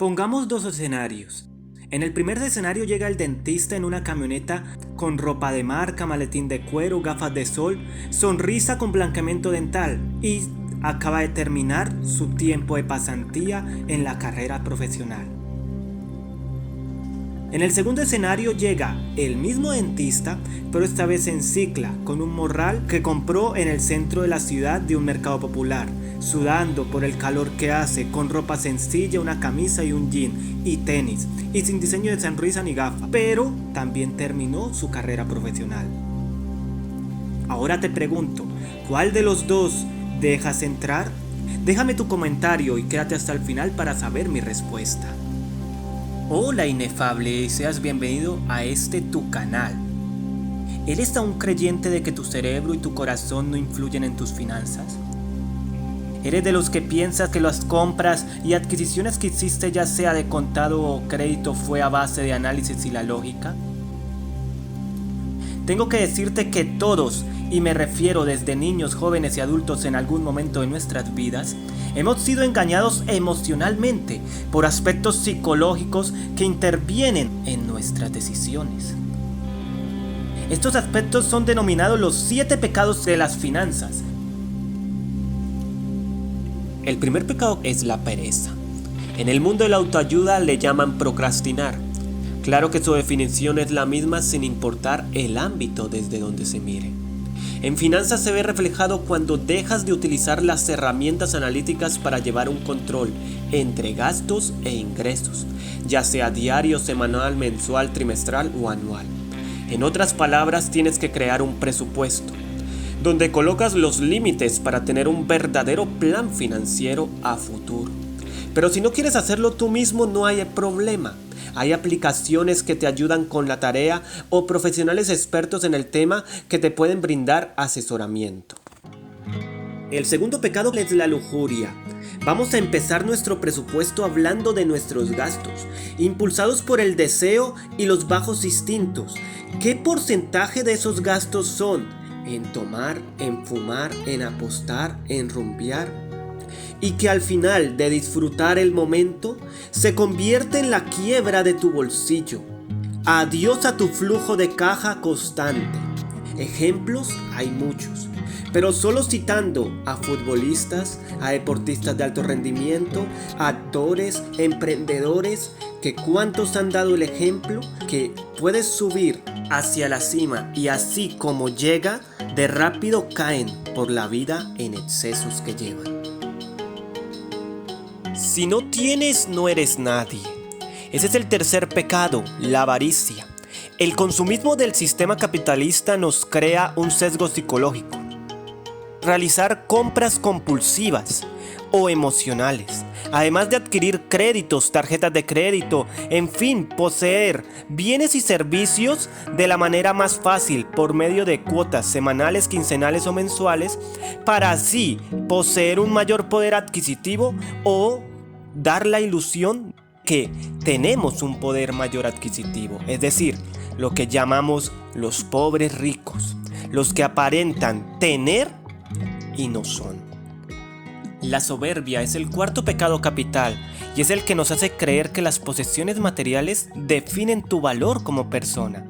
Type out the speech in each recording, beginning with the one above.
Pongamos dos escenarios. En el primer escenario llega el dentista en una camioneta con ropa de marca, maletín de cuero, gafas de sol, sonrisa con blanqueamiento dental y acaba de terminar su tiempo de pasantía en la carrera profesional. En el segundo escenario llega el mismo dentista, pero esta vez en cicla, con un morral que compró en el centro de la ciudad de un mercado popular, sudando por el calor que hace, con ropa sencilla, una camisa y un jean, y tenis, y sin diseño de sonrisa ni gafa, pero también terminó su carrera profesional. Ahora te pregunto, ¿cuál de los dos dejas entrar? Déjame tu comentario y quédate hasta el final para saber mi respuesta. Hola inefable y seas bienvenido a este tu canal. ¿Eres aún creyente de que tu cerebro y tu corazón no influyen en tus finanzas? ¿Eres de los que piensas que las compras y adquisiciones que hiciste, ya sea de contado o crédito, fue a base de análisis y la lógica? Tengo que decirte que todos, y me refiero desde niños, jóvenes y adultos en algún momento de nuestras vidas, hemos sido engañados emocionalmente por aspectos psicológicos que intervienen en nuestras decisiones. Estos aspectos son denominados los 7 pecados de las finanzas. El primer pecado es la pereza. En el mundo de la autoayuda le llaman procrastinar. Claro que su definición es la misma sin importar el ámbito desde donde se mire. En finanzas se ve reflejado cuando dejas de utilizar las herramientas analíticas para llevar un control entre gastos e ingresos, ya sea diario, semanal, mensual, trimestral o anual. En otras palabras, tienes que crear un presupuesto, donde colocas los límites para tener un verdadero plan financiero a futuro. Pero si no quieres hacerlo tú mismo, no hay problema. Hay aplicaciones que te ayudan con la tarea o profesionales expertos en el tema que te pueden brindar asesoramiento. El segundo pecado es la lujuria. Vamos a empezar nuestro presupuesto hablando de nuestros gastos, impulsados por el deseo y los bajos instintos. ¿Qué porcentaje de esos gastos son en tomar, en fumar, en apostar, en rumbear? Y que al final de disfrutar el momento se convierte en la quiebra de tu bolsillo. Adiós a tu flujo de caja constante. Ejemplos hay muchos, pero solo citando a futbolistas, a deportistas de alto rendimiento, a actores, emprendedores, que cuántos han dado el ejemplo que puedes subir hacia la cima y así como llega, de rápido caen por la vida en excesos que llevan. Si no tienes, no eres nadie. Ese es el tercer pecado, la avaricia. El consumismo del sistema capitalista nos crea un sesgo psicológico. Realizar compras compulsivas o emocionales, además de adquirir créditos, tarjetas de crédito, en fin, poseer bienes y servicios de la manera más fácil por medio de cuotas semanales, quincenales o mensuales, para así poseer un mayor poder adquisitivo o dar la ilusión que tenemos un poder mayor adquisitivo, es decir, lo que llamamos los pobres ricos, los que aparentan tener y no son. La soberbia es el cuarto pecado capital y es el que nos hace creer que las posesiones materiales definen tu valor como persona.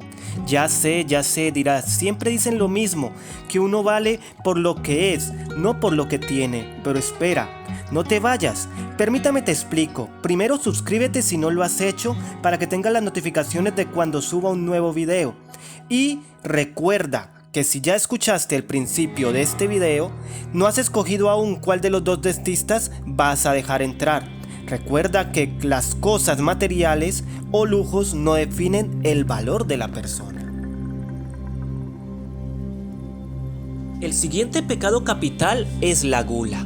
Ya sé, dirás, siempre dicen lo mismo, que uno vale por lo que es, no por lo que tiene. Pero espera, no te vayas, permítame te explico. Primero suscríbete si no lo has hecho para que tengas las notificaciones de cuando suba un nuevo video. Y recuerda que si ya escuchaste el principio de este video, no has escogido aún cuál de los dos dentistas vas a dejar entrar. Recuerda que las cosas materiales o lujos no definen el valor de la persona. El siguiente pecado capital es la gula.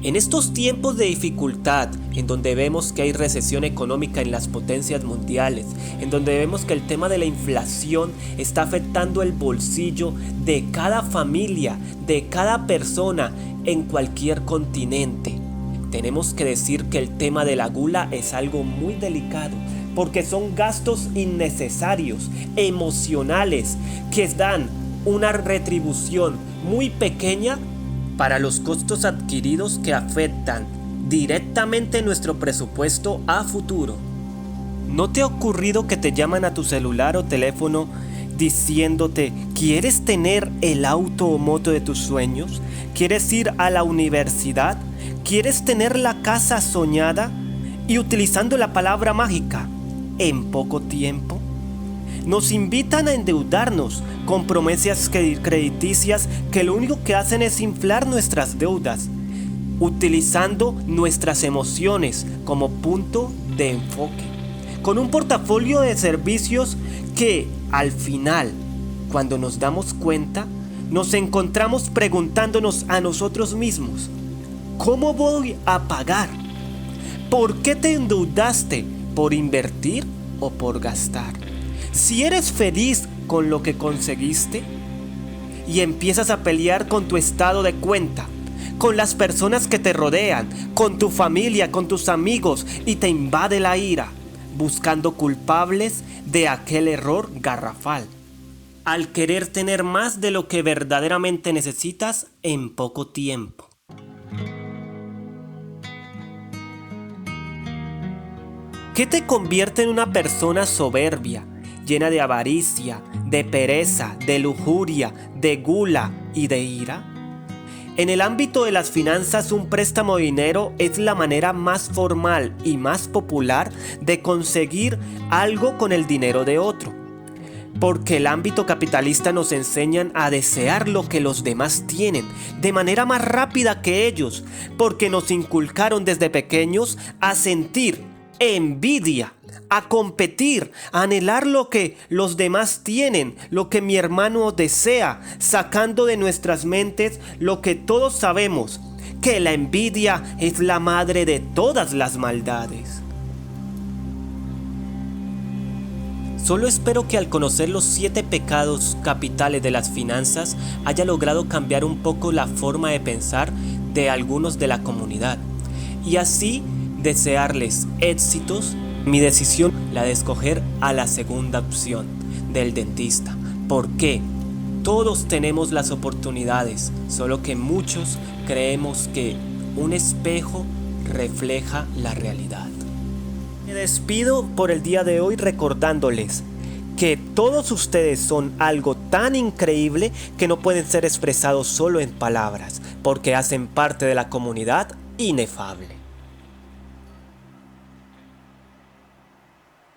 En estos tiempos de dificultad, en donde vemos que hay recesión económica en las potencias mundiales, en donde vemos que el tema de la inflación está afectando el bolsillo de cada familia, de cada persona en cualquier continente, tenemos que decir que el tema de la gula es algo muy delicado, porque son gastos innecesarios, emocionales, que dan una retribución muy pequeña para los costos adquiridos que afectan directamente en nuestro presupuesto a futuro. ¿No te ha ocurrido que te llaman a tu celular o teléfono diciéndote: ¿quieres tener el auto o moto de tus sueños? ¿Quieres ir a la universidad? ¿Quieres tener la casa soñada? Y utilizando la palabra mágica, en poco tiempo. Nos invitan a endeudarnos con promesas crediticias que lo único que hacen es inflar nuestras deudas, utilizando nuestras emociones como punto de enfoque, con un portafolio de servicios que al final, cuando nos damos cuenta, nos encontramos preguntándonos a nosotros mismos: ¿cómo voy a pagar? ¿Por qué te endeudaste? ¿Por invertir o por gastar? Si eres feliz con lo que conseguiste y empiezas a pelear con tu estado de cuenta, con las personas que te rodean, con tu familia, con tus amigos, y te invade la ira, buscando culpables de aquel error garrafal, al querer tener más de lo que verdaderamente necesitas en poco tiempo. ¿Qué te convierte en una persona soberbia, llena de avaricia, de pereza, de lujuria, de gula y de ira? En el ámbito de las finanzas, un préstamo de dinero es la manera más formal y más popular de conseguir algo con el dinero de otro. Porque el ámbito capitalista nos enseñan a desear lo que los demás tienen de manera más rápida que ellos, porque nos inculcaron desde pequeños a sentir envidia, a competir, a anhelar lo que los demás tienen, lo que mi hermano desea, sacando de nuestras mentes lo que todos sabemos, que la envidia es la madre de todas las maldades. Solo espero que al conocer los 7 pecados capitales de las finanzas haya logrado cambiar un poco la forma de pensar de algunos de la comunidad, y así desearles éxitos. Mi decisión, la de escoger a la segunda opción del dentista. porque todos tenemos las oportunidades, solo que muchos creemos que un espejo refleja la realidad. Me despido por el día de hoy recordándoles que todos ustedes son algo tan increíble que no pueden ser expresados solo en palabras, porque hacen parte de la comunidad inefable.